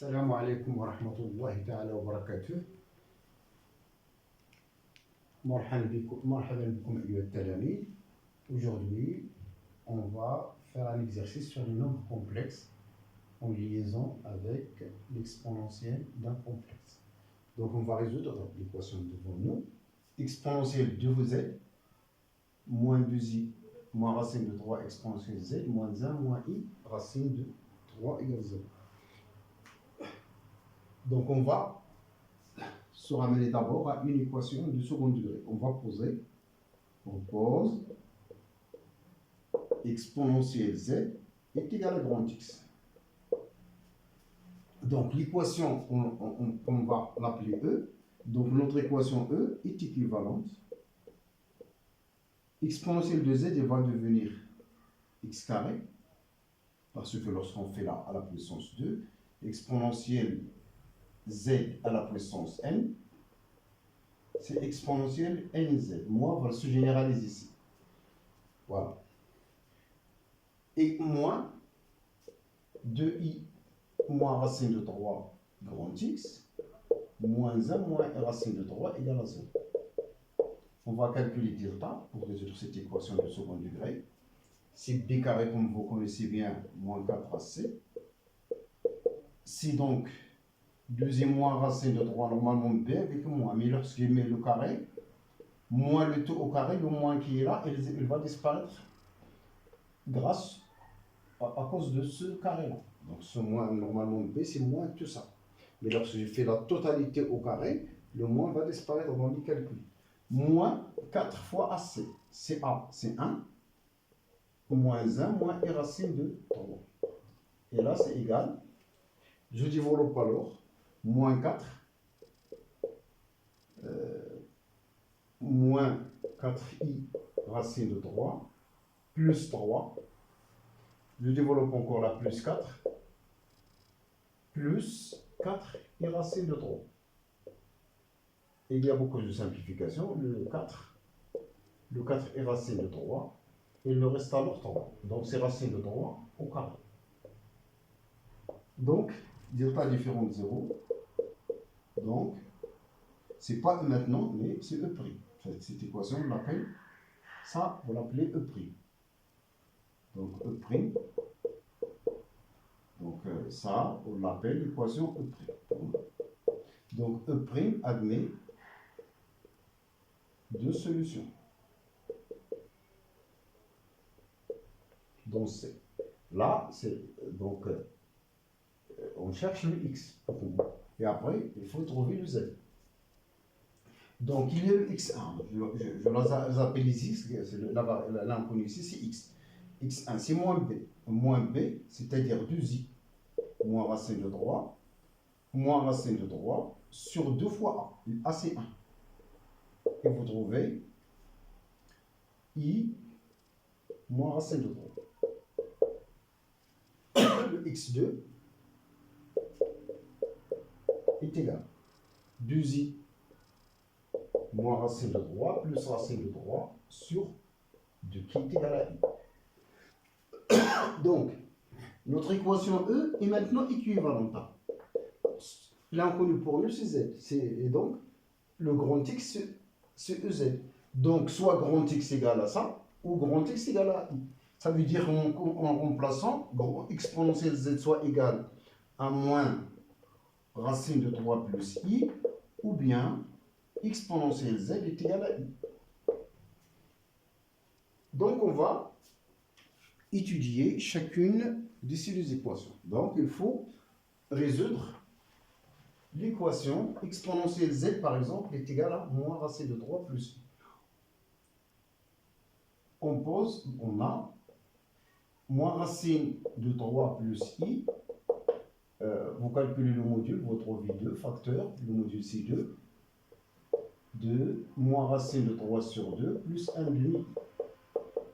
السلام عليكم ورحمة الله تعالى وبركاته. مرحبا بكم أيها التلاميذ. Aujourd'hui, on va faire un exercice sur les nombres complexes en liaison avec l'exponentielle d'un complexe. Donc on va résoudre l'équation devant nous. Exponentielle de z moins 2i moins racine de 3 exponentielle z moins 1 moins i racine de 3 égale 0. Donc on va se ramener d'abord à une équation de second degré. On pose exponentielle z est égal à grand X. Donc l'équation, on va l'appeler E. Donc notre équation E est équivalente. Exponentielle de z elle va devenir x carré, parce que lorsqu'on fait là à la puissance 2, exponentielle z à la puissance n, c'est exponentielle nz. Moi, on va se généraliser ici. Voilà. Et moins 2i moins racine de 3 grand X, moins 1 moins racine de 3 égale à 0. On va calculer delta pour résoudre cette équation de second degré. C'est b carré, comme vous connaissez bien, moins 4ac. Si donc 2i moins racine de 3, normalement b avec moins, mais lorsqu'il met le carré, moins le tout au carré, le moins qui est là, il va disparaître grâce à cause de ce carré-là. Donc ce moins, normalement b, c'est moins tout ça. Mais lorsque je fais la totalité au carré, le moins va disparaître dans les calculs. Moins 4 fois ac, a c'est 1, moins 1 moins i racine de 3. Et là c'est égal, je développe alors, moins 4, moins 4i racine de 3, plus 3, je développe encore la plus 4, plus 4i racine de 3. Et il y a beaucoup de simplifications, le 4i racine de 3, il me reste alors 3. Donc c'est racine de 3 au carré. Donc, delta différent de 0. Donc, c'est pas E maintenant, mais c'est E'. Cette équation, on l'appelle, ça, vous l'appelez E'. Donc, E'. Donc, ça, on l'appelle l'équation E'. Donc, E' admet deux solutions. Donc, là, c'est donc on cherche le x. Et après, il faut trouver le z. Donc, il y a le x1. Je les appelle ici, l'inconnu ici, c'est x. x1, c'est moins b. Moins b, c'est-à-dire 2i, moins racine de 3, moins racine de 3, sur 2 fois a. a, c'est 1. Et vous trouvez i moins racine de 3. Le x2 est égal 2i moins racine de 3 plus racine de 3 sur 2 qui est égal à i. Donc, notre équation E est maintenant équivalente à l'inconnu pour nous, c'est z. Et donc, le grand X, c'est EZ. Donc, soit grand X égale à ça, ou grand X égale à i. Ça veut dire en remplaçant, exponentielle z soit égale à moins racine de 3 plus i, ou bien exponentielle z est égale à i. Donc, on va étudier chacune de ces deux équations. Donc, il faut résoudre l'équation exponentielle z, par exemple, est égale à moins racine de 3 plus i. On a moins racine de 3 plus i. Vous calculez le module, vous trouvez 2 facteurs, le module c'est 2. 2 moins racine de 3 sur 2 plus 1 demi.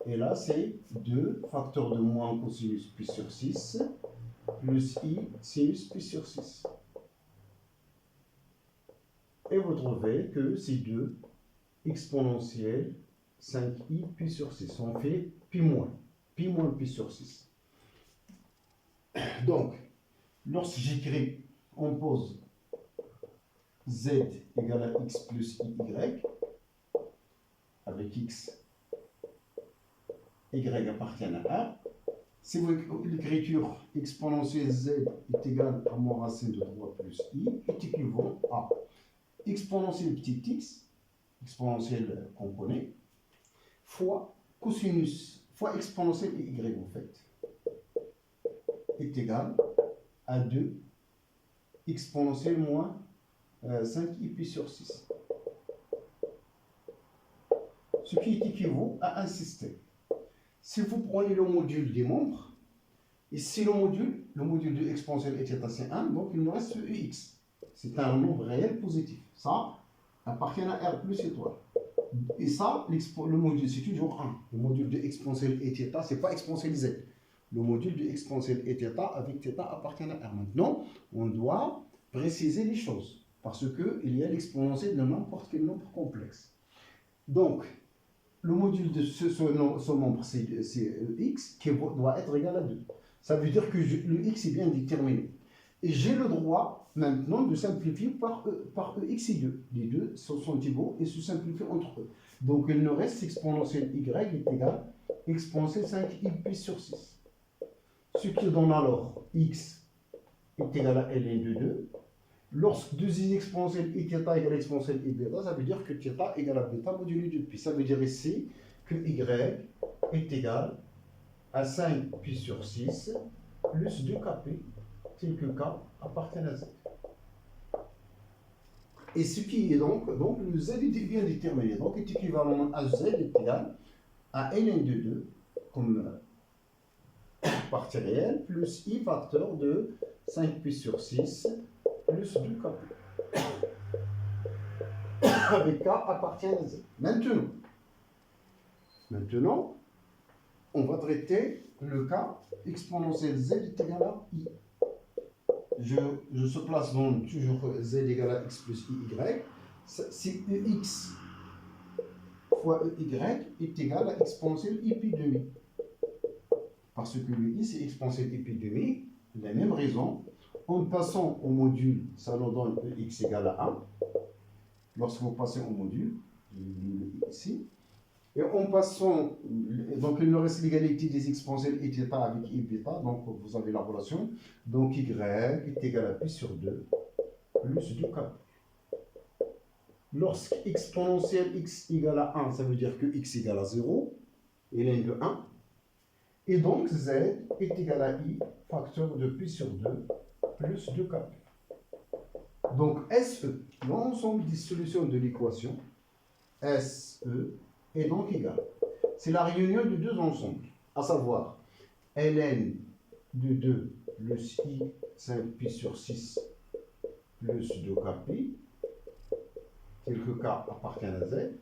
Et là c'est 2 facteurs de moins cosinus pi sur 6 plus i sinus pi sur 6. Et vous trouvez que c'est 2 exponentielle 5i pi sur 6. On fait pi moins pi sur 6. Donc, lorsque j'écris on pose z égale à x plus y, avec x, y appartient à 1. Si vous l'écriture exponentielle z est égale à moins racine de 3 plus i, est équivalent à exponentielle petit x, exponentielle composée, fois cosinus, fois exponentielle y en fait, est égal à 2 exponentielle moins 5i pi sur 6. Ce qui est équivaut à un système. Si vous prenez le module des membres, ici le module de exponentielle est θ, c'est 1, donc il nous reste ex. C'est un nombre réel positif. Ça appartient à R plus étoile. Et ça, le module, c'est toujours 1. Le module de exponentielle et θ, ce n'est pas exponentielle z. Le module de exponentielle et θ avec θ appartient à R. Maintenant, on doit préciser les choses. Parce qu'il y a l'exponentielle de n'importe quel nombre complexe. Donc, le module de ce nombre, c'est x, qui doit être égal à 2. Ça veut dire que le x est bien déterminé. Et j'ai le droit maintenant de simplifier par ex et 2. Les deux sont égaux et se simplifient entre eux. Donc il nous reste exponentielle y est égal à exponentielle 5i pi sur 6. Ce qui donne alors x est égal à ln de 2. Lorsque 2 exponentielle i θ égale exponentielle i bêta, ça veut dire que θ égale à bêta modulé de pi. Ça veut dire ici que y est égal à 5 pi sur 6 plus 2kp, tel que k appartient à z. Et ce qui est donc le z est bien déterminé. Donc est équivalent à z est égal à ln de 2 comme partie réelle plus i facteur de 5 pi sur 6 plus 2kp. Avec k appartient à z. Maintenant, on va traiter le cas exponentielle z est égal à i. Je se place donc toujours z égale à x plus y. Si ex fois ey est égal à exponentielle i pi demi. Parce que le i c'est exponentielle i pi demi. La même raison, en passant au module, ça nous donne ex égale à 1. Lorsque vous passez au module, ici. Et en passant, donc il nous reste l'égalité des exponentielles et θ avec i bêta, donc vous avez la relation. Donc y est égal à pi sur 2 plus 2k. Lorsque exponentielle x égale à 1, ça veut dire que x égale à 0, et ln de 1. Et donc z est égal à i facteur de pi sur 2 plus 2k. Donc SE, l'ensemble des solutions de l'équation, SE est donc égal. C'est la réunion de deux ensembles, à savoir ln de 2 plus i 5 pi sur 6 plus 2kp, tel que k appartient à z,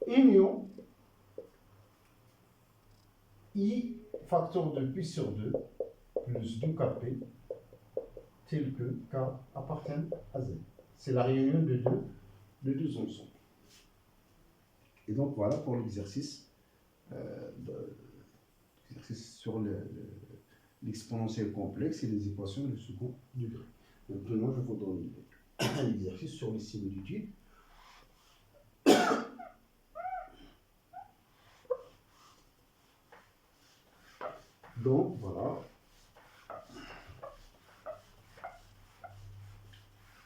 union i facteur de pi sur 2 plus 2kp, tel que k appartient à z. C'est la réunion de deux ensembles. Et donc voilà pour l'exercice sur l'exponentielle complexe et les équations de second degré. Maintenant, je vous donne un exercice sur les similitudes. Donc voilà.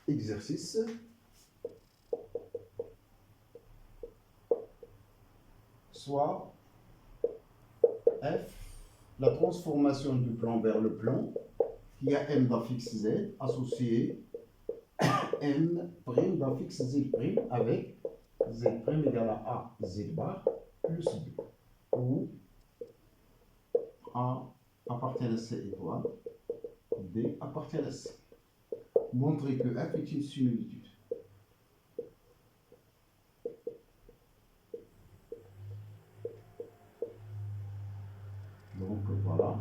Exercice. Soit F, la transformation du plan vers le plan, qui a M d'affixe Z associé M' d'affixe Z' avec Z' égale à Z bar plus B, où A appartient à C étoile, B appartient à C. Montrer que F est une similitude. Donc voilà.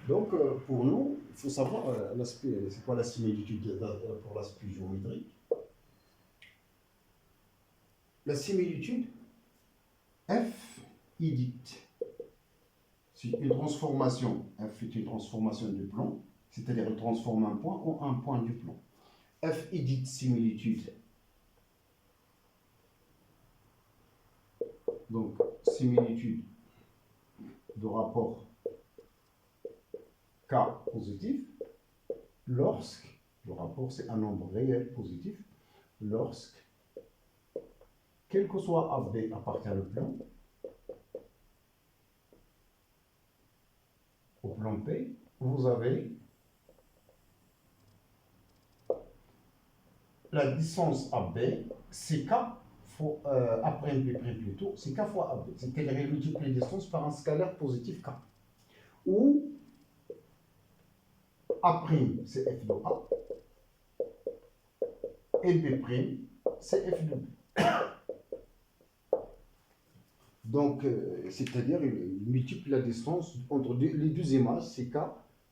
Donc pour nous, il faut savoir l'aspect, c'est quoi la similitude pour l'aspect géométrique. La similitude, F est dite. C'est une transformation, F est une transformation du plan, c'est-à-dire il transforme un point en un point du plan. F est dite similitude. Donc, similitude de rapport K positif lorsque, le rapport c'est un nombre réel positif, lorsque, quel que soit AB appartient au plan, P, vous avez la distance AB, c'est K fois après B' plutôt, c'est K fois AB. C'est-à-dire il multiplie la distance par un scalaire positif K. Ou A' c'est F de A, et B' c'est F de B. Donc, c'est-à-dire il multiplie la distance entre les deux images, c'est K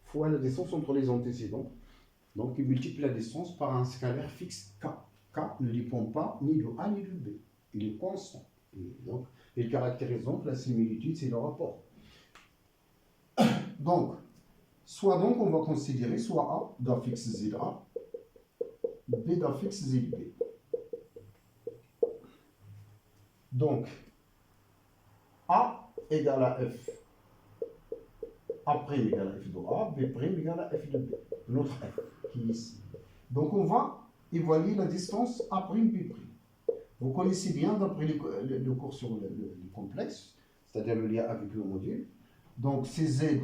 fois la distance entre les antécédents. Donc, il multiplie la distance par un scalaire fixe K. K ne dépend pas ni de A ni de B. Il est constant. Et donc, il caractérise donc la similitude, c'est le rapport. Donc, on va considérer soit A d'un fixe ZA, B d'un fixe ZB. Donc, A égale à F. A' égale à F de A, B' égale à F de B. Notre F qui est ici. Donc, on va évaluer la distance A', B'. Vous connaissez bien, d'après le cours sur le complexe, c'est-à-dire le lien avec le module. Donc, c'est ZB'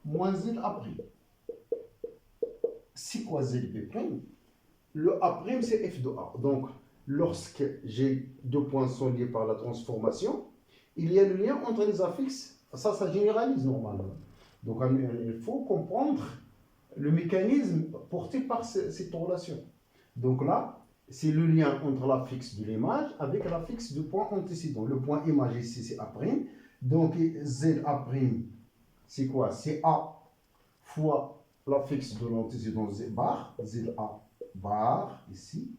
moins ZA'. C'est quoi ZB'? Le A', c'est F de A. Donc, lorsque j'ai deux points sont liés par la transformation, il y a le lien entre les affixes. Ça généralise normalement. Donc, il faut comprendre le mécanisme porté par cette relation. Donc là, c'est le lien entre l'affixe de l'image avec l'affixe du point antécédent. Le point image ici, c'est A'. Donc, ZA', c'est quoi? C'est A fois l'affixe de l'antécédent Z bar, ZA bar, ici,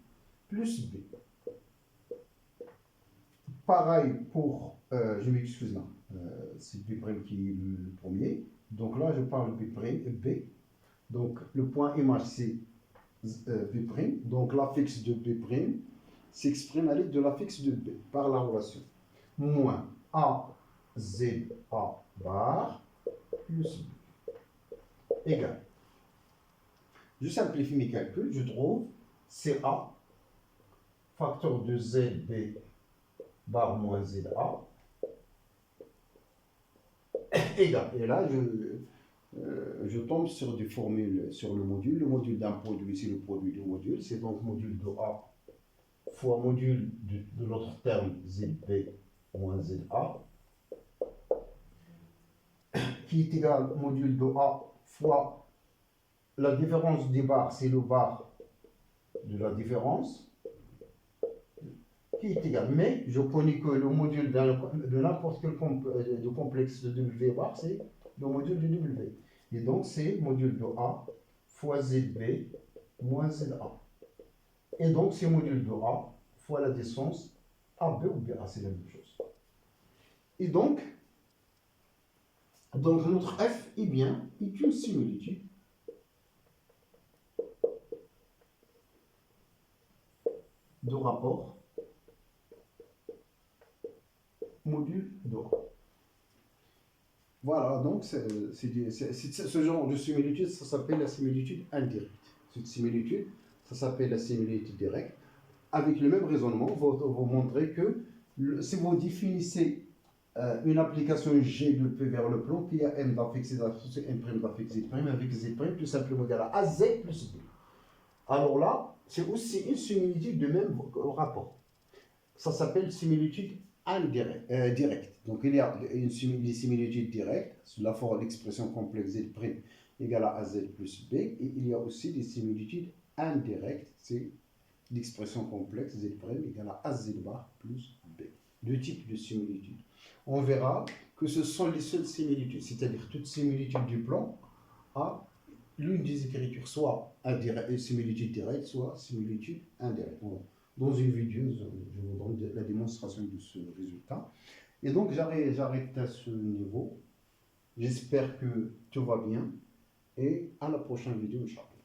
plus B. Pareil pour, je m'excuse là, c'est B' qui est le premier. Donc là, je parle B'. Donc, le point image, c'est B'. Donc, l'affixe de B' s'exprime à l'aide de l'affixe de B par la relation. Moins A, Z, A bar plus B égale. Je simplifie mes calculs, je trouve CA facteur de ZB bar moins ZA égale. Et là, je tombe sur des formules sur le module. Le module d'un produit, c'est le produit du module. C'est donc module de A fois module de l'autre terme ZB moins ZA qui est égal au module de A fois la différence des barres, c'est le bar de la différence qui est égal. Mais je connais que le module de n'importe quel complexe de W bar, c'est le module de W. Et donc, c'est module de A fois ZB moins ZA. Et donc, c'est module de A fois la distance AB ou BA, c'est la même chose. Et donc notre F est une similitude de rapport module de A. Voilà, donc ce genre de similitude, ça s'appelle la similitude indirecte. Cette similitude, ça s'appelle la similitude directe. Avec le même raisonnement, vous montrer que si vous définissez une application G de P vers le plan, qui a M d'affixe Z, M' d'affixe Z' avec Z' tout simplement égal à Z plus B. Alors là, c'est aussi une similitude de même rapport. Ça s'appelle similitude directe. Donc il y a une similitude directe sous la forme d'expression complexe Z' égale à AZ plus B. Et il y a aussi des similitudes indirectes, c'est l'expression complexe Z' égale à AZ bar plus B. Deux types de similitudes. On verra que ce sont les seules similitudes, c'est-à-dire toute similitude du plan a l'une des écritures, soit similitude directe, soit similitude indirecte. Dans une vidéo, je vous donne la démonstration de ce résultat. Et donc, j'arrête à ce niveau. J'espère que tout va bien. et à la prochaine vidéo, Inch'Allah.